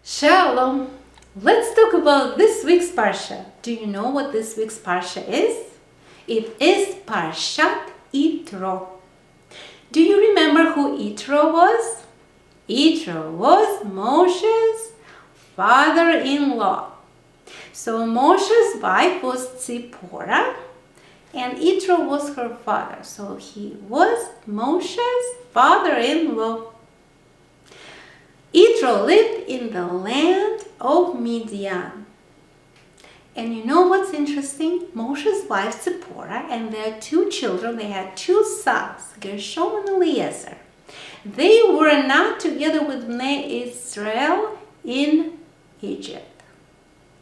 Shalom! Let's talk about this week's Parsha. Do you know what this week's Parsha is? It is Parshat Yitro. Do you remember who Yitro was? Yitro was Moshe's father-in-law. So Moshe's wife was Tzipporah and Yitro was her father. So he was Moshe's father-in-law. Yitro lived in the land of Midian. And you know what's interesting? Moshe's wife Zipporah and their two children, they had two sons, Gershom and Eliezer. They were not together with Bnei Israel in Egypt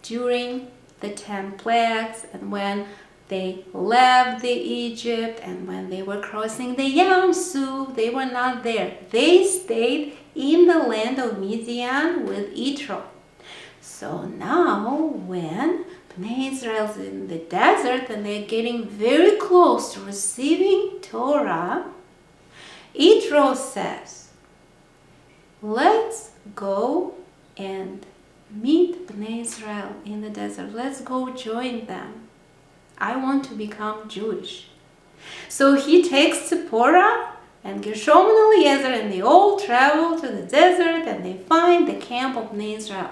during the 10 plagues and when they left Egypt and when they were crossing the Yam Suf, they were not there. They stayed in the land of Midian with Yitro. So now when Bnei Israel is in the desert and they're getting very close to receiving Torah, Yitro says, let's go and meet Bnei Israel in the desert. Let's go join them. I want to become Jewish. So he takes Tzipporah and Gershom and Eliezer and they all travel to the desert and they find the camp of Bnei Israel.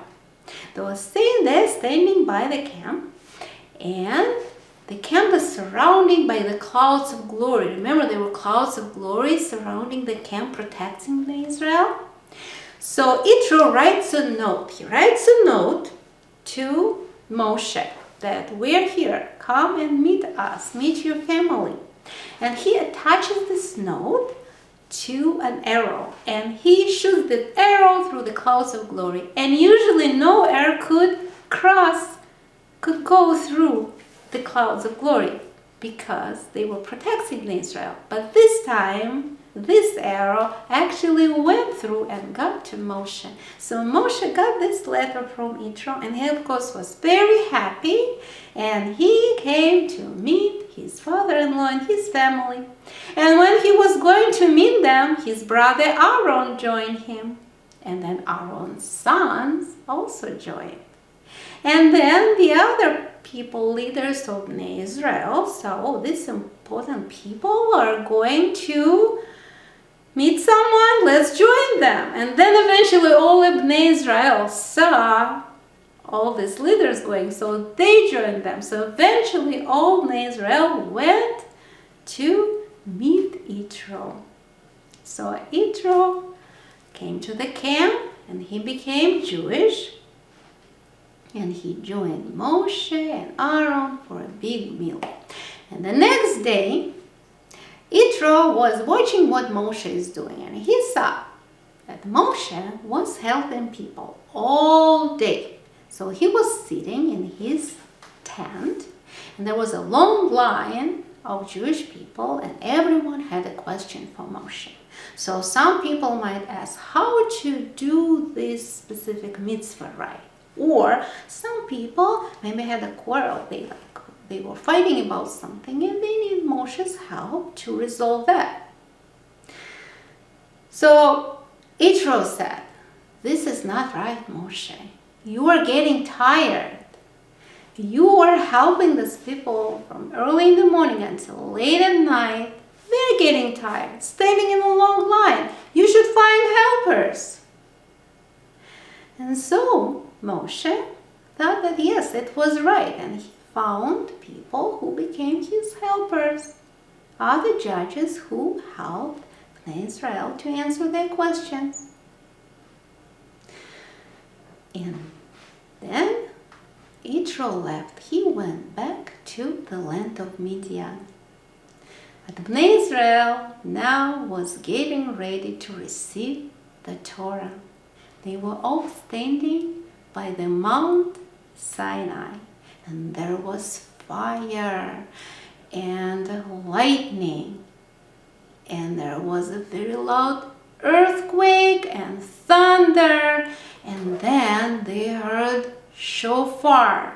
They were staying there, standing by the camp, and the camp is surrounded by the clouds of glory. Remember, there were clouds of glory surrounding the camp, protecting Bnei Israel. So Yitro writes a note. He writes a note to Moshe that we're here. Come and meet us. Meet your family. And he attaches this note to an arrow. And he shoots the arrow through the clouds of glory. And usually no arrow could go through the clouds of glory because they were protecting Israel. But this time, this arrow actually went through and got to Moshe. So Moshe got this letter from Yitro and he of course was very happy and he came to meet his father-in-law and his family. And when he was going to meet them, his brother Aaron joined him. And then Aaron's sons also joined. And then the other people, leaders of Bnei Israel, so these important people are going to meet someone, let's join them. And then eventually all of Bnei Israel saw all these leaders going, so they joined them. So eventually all Bnei Israel went to meet Yitro. So Yitro came to the camp and he became Jewish. And he joined Moshe and Aaron for a big meal. And the next day, Yitro was watching what Moshe is doing, and he saw that Moshe was helping people all day. So he was sitting in his tent, and there was a long line of Jewish people, and everyone had a question for Moshe. So some people might ask how to do this specific mitzvah right. Or some people maybe had a quarrel. They were fighting about something and they need Moshe's help to resolve that. So Yitro said, this is not right, Moshe. You are getting tired. You are helping these people from early in the morning until late at night. They're getting tired, standing in a long line. You should find helpers. And so Moshe thought that yes, it was right, and he found people who became his helpers, other judges who helped Bnei Israel to answer their questions. And then Yitro left. He went back to the land of Midian. But Bnei Israel now was getting ready to receive the Torah. They were all standing by the Mount Sinai, and there was fire and lightning, and there was a very loud earthquake and thunder, and then they heard shofar.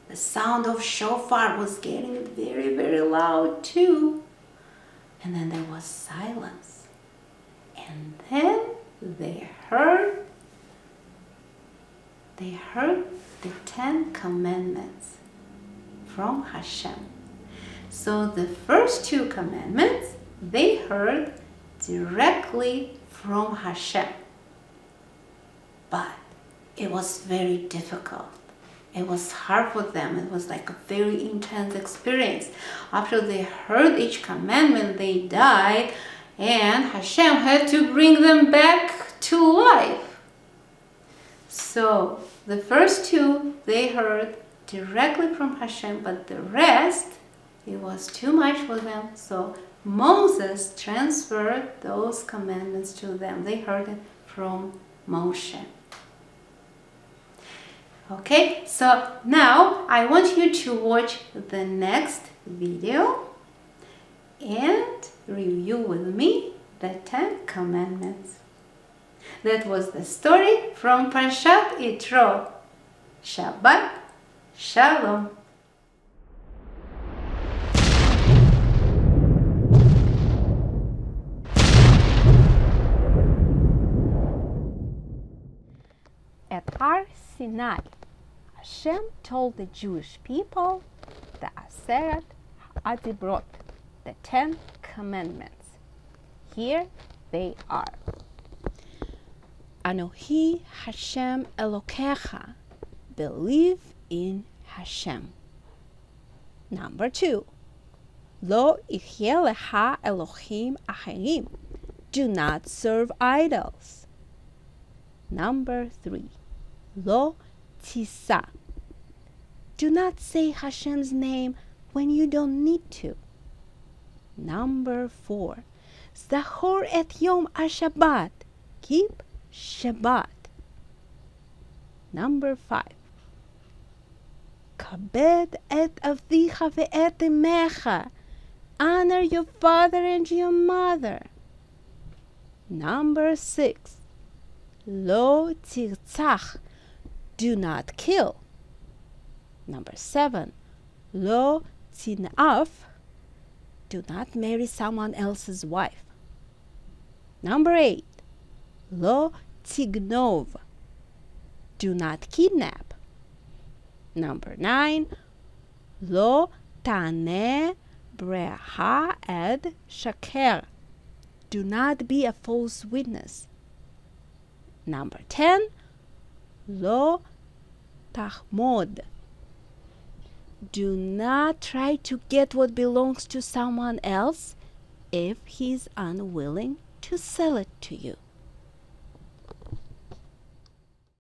The sound of shofar was getting very, very loud too. And then there was silence, and then they heard they heard the 10 commandments from Hashem. So the first 2 commandments they heard directly from Hashem. But it was very difficult. It was hard for them. It was like a very intense experience. After they heard each commandment, they died, and Hashem had to bring them back to life. So the first 2 they heard directly from Hashem, but the rest, it was too much for them. So Moses transferred those commandments to them. They heard it from Moshe. Okay, so now I want you to watch the next video and review with me the 10 commandments. That was the story from Parshat Yitro. Shabbat Shalom. At Har Sinai, Hashem told the Jewish people the Aseret Adibrot, the 10 commandments. Here they are. Anohi Hashem Elokecha. Believe in Hashem. Number 2. Lo yihye lecha Elohim acherim. Do not serve idols. Number 3. Lo tisa. Do not say Hashem's name when you don't need to. Number 4. Zachor et Yom HaShabbat. Keep Shabbat. Number 5. Kabed et avicha ve'et emecha. Honor your father and your mother. Number 6. Lo tirtzach. Do not kill. Number 7. Lo tinaf. Do not marry someone else's wife. Number 8. Lo tignov. Do not kidnap. Number 9. Lo taneh breha ed shaker. Do not be a false witness. Number 10. Lo tahmod. Do not try to get what belongs to someone else if he's unwilling to sell it to you.